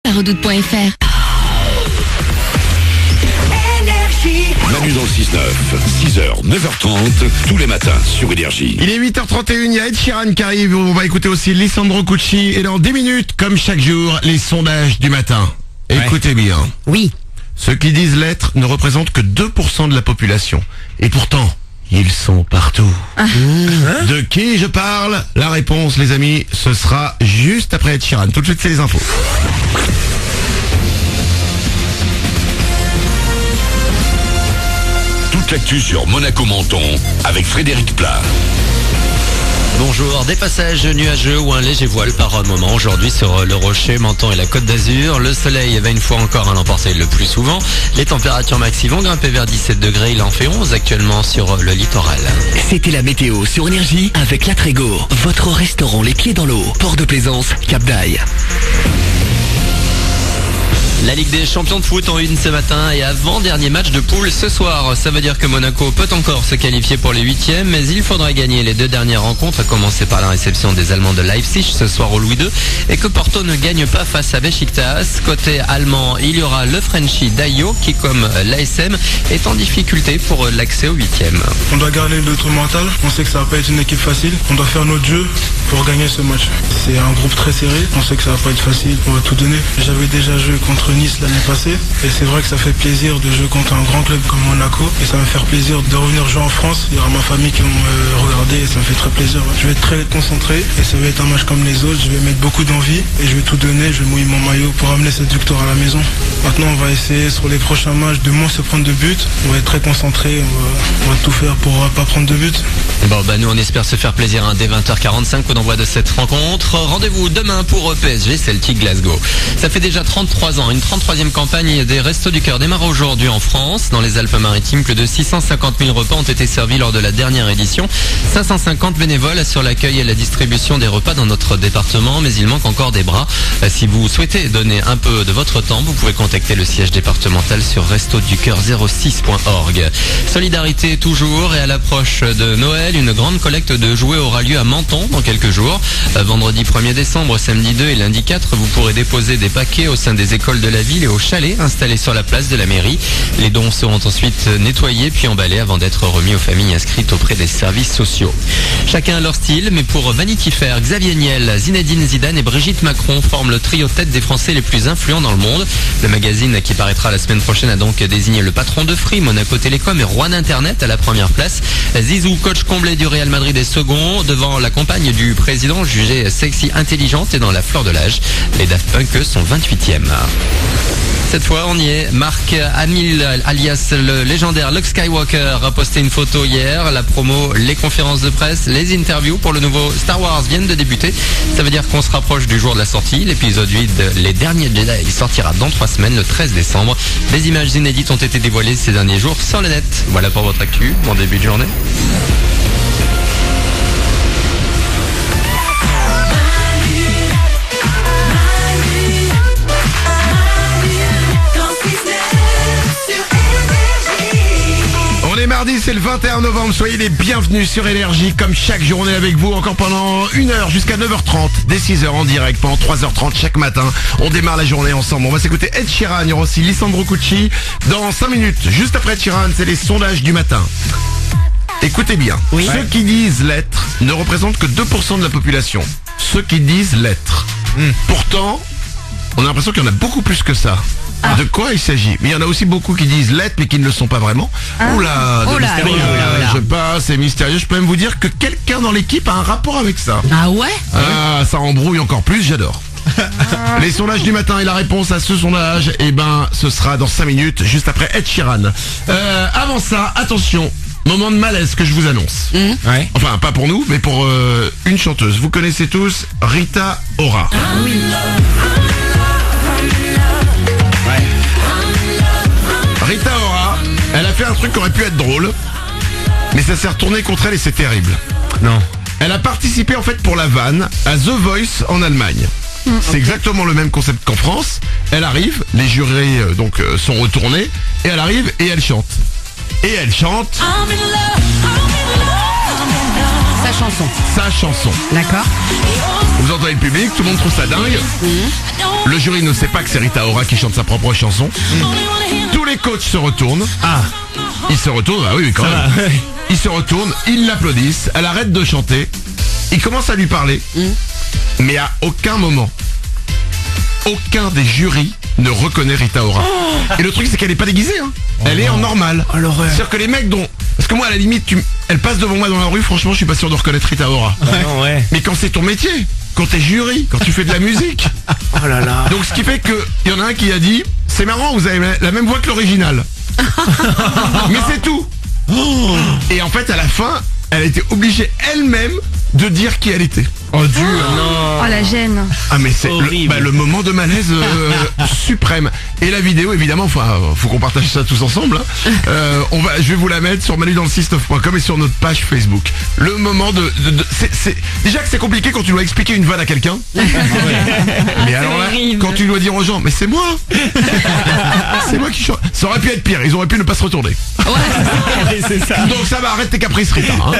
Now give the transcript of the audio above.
Redoute.fr. Manu dans le 6-9, 6h, 9h30, tous les matins sur Énergie. Il est 8h31, il y a Ed Sheeran qui arrive, on va écouter aussi Lisandro Cucci, et dans 10 minutes, comme chaque jour, les sondages du matin. Écoutez bien. Oui. Ceux qui disent l'être ne représentent que 2% de la population. Et pourtant, ils sont partout. De qui je parle? La réponse, les amis, ce sera juste après Ed Sheeran. Tout de suite, c'est les infos. Toute l'actu sur Monaco-Menton avec Frédéric Plat. Bonjour, des passages nuageux ou un léger voile par moment aujourd'hui sur le Rocher, Menton et la Côte d'Azur. Le soleil va une fois encore l'emporter le plus souvent. Les températures maxi vont grimper vers 17 degrés, il en fait 11 actuellement sur le littoral. C'était la météo sur Énergie avec La Trégo, votre restaurant les pieds dans l'eau, Port de Plaisance, Cap d'Aille. La Ligue des champions de foot en une ce matin et avant-dernier match de poule ce soir. Ça veut dire que Monaco peut encore se qualifier pour les huitièmes, mais il faudra gagner les deux dernières rencontres, à commencer par la réception des Allemands de Leipzig ce soir au Louis II, et que Porto ne gagne pas face à Beşiktaş. Côté allemand, il y aura le Frenchie Dayo qui, comme l'ASM, est en difficulté pour l'accès aux huitièmes. On doit garder le truc mental, on sait que ça va pas être une équipe facile, on doit faire notre jeu pour gagner ce match. C'est un groupe très serré, on sait que ça va pas être facile, on va tout donner. J'avais déjà joué contre Nice l'année passée et c'est vrai que ça fait plaisir de jouer contre un grand club comme Monaco et ça va me faire plaisir de revenir jouer en France. Il y aura ma famille qui vont me regarder et ça me fait très plaisir. Je vais être très concentré et ça va être un match comme les autres, je vais mettre beaucoup d'envie et je vais tout donner, je vais mouiller mon maillot pour amener cette victoire à la maison. Maintenant on va essayer sur les prochains matchs de moins se prendre de buts, on va être très concentré, on va tout faire pour pas prendre de buts. Bon nous on espère se faire plaisir dès 20h45 coup d'envoi de cette rencontre. Rendez-vous demain pour PSG Celtic Glasgow. Ça fait déjà 33 ans, une 33e campagne des Restos du Cœur démarre aujourd'hui en France. Dans les Alpes-Maritimes, plus de 650 000 repas ont été servis lors de la dernière édition. 550 bénévoles assurent l'accueil et la distribution des repas dans notre département, mais il manque encore des bras. Si vous souhaitez donner un peu de votre temps, vous pouvez contacter le siège départemental sur restoducoeur06.org. Solidarité toujours, et à l'approche de Noël, une grande collecte de jouets aura lieu à Menton dans quelques jours. Vendredi 1er décembre, samedi 2 et lundi 4, vous pourrez déposer des paquets au sein des écoles de la ville et au chalet installé sur la place de la mairie. Les dons seront ensuite nettoyés puis emballés avant d'être remis aux familles inscrites auprès des services sociaux. Chacun leur style, mais pour Vanity Fair, Xavier Niel, Zinedine Zidane et Brigitte Macron forment le trio tête des Français les plus influents dans le monde. Le magazine qui paraîtra la semaine prochaine a donc désigné le patron de Free, Monaco Télécom et Juan Internet à la première place. Zizou, coach comblé du Real Madrid, est second devant la compagne du président jugée sexy, intelligente et dans la fleur de l'âge. Les Daft Punk sont 28e. Cette fois, on y est. Marc Hamill, alias le légendaire Luke Skywalker, a posté une photo hier. La promo, les conférences de presse, les interviews pour le nouveau Star Wars viennent de débuter. Ça veut dire qu'on se rapproche du jour de la sortie. L'épisode 8, Les Derniers Jedi, sortira dans 3 semaines, le 13 décembre. Des images inédites ont été dévoilées ces derniers jours sur le net. Voilà pour votre actu. Bon début de journée. Mardi, c'est le 21 novembre, soyez les bienvenus sur Énergie, comme chaque journée avec vous, encore pendant 1 heure jusqu'à 9h30, dès 6h en direct, pendant 3h30 chaque matin, on démarre la journée ensemble. On va s'écouter Ed Sheeran, il y aura aussi Lisandro Cucci dans 5 minutes. Juste après Ed Sheeran, c'est les sondages du matin. Écoutez bien, ceux qui disent l'être ne représentent que 2% de la population. Ceux qui disent l'être. Pourtant, on a l'impression qu'il y en a beaucoup plus que ça. De quoi il s'agit? Mais il y en a aussi beaucoup qui disent l'être mais qui ne le sont pas vraiment. Oula, mystérieux. Je passe, c'est mystérieux. Je peux même vous dire que quelqu'un dans l'équipe a un rapport avec ça. Ah ouais? Ah, ça embrouille encore plus, j'adore. Les sondages du matin et la réponse à ce sondage, ce sera dans 5 minutes, juste après Ed Sheeran. Avant ça, attention, moment de malaise que je vous annonce. Enfin, pas pour nous, mais pour une chanteuse. Vous connaissez tous Rita Ora. Ah oui. Rita Ora, elle a fait un truc qui aurait pu être drôle, mais ça s'est retourné contre elle et c'est terrible. Non. Elle a participé en fait pour la vanne à The Voice en Allemagne. C'est exactement le même concept qu'en France. Elle arrive, les jurés sont retournés, et elle arrive et elle chante. Et elle chante. Sa chanson. Sa chanson. D'accord. Vous entendez le public, tout le monde trouve ça dingue. Le jury ne sait pas que c'est Rita Ora qui chante sa propre chanson. Tous les coachs se retournent. Ils se retournent, ah oui, quand même. Ils se retournent, ils l'applaudissent, elle arrête de chanter. Ils commencent à lui parler. Mais à aucun moment, aucun des jurys ne reconnaît Rita Ora. Et le truc, c'est qu'elle est pas déguisée, hein. Elle est en normal. C'est-à-dire que les mecs dont... Parce que moi, à la limite, elle passe devant moi dans la rue, franchement, je suis pas sûr de reconnaître Rita Ora. Mais quand c'est ton métier, quand t'es jury, quand tu fais de la musique. Oh là là. Donc ce qui fait que il y en a un qui a dit, c'est marrant, vous avez la même voix que l'original. Mais c'est tout. Et en fait, à la fin, elle était obligée elle-même de dire qui elle était. Oh Dieu, Oh la gêne. Ah mais c'est le moment de malaise suprême. Et la vidéo, évidemment, enfin, faut qu'on partage ça tous ensemble. Hein. Je vais vous la mettre sur manudansle69.com et sur notre page Facebook. Le moment c'est déjà que c'est compliqué quand tu dois expliquer une vanne à quelqu'un. Mais alors là, quand tu dois dire aux gens, mais c'est moi. C'est moi qui chante. Ça aurait pu être pire. Ils auraient pu ne pas se retourner. c'est ça. Donc ça va, arrête tes caprices, Rita. Hein.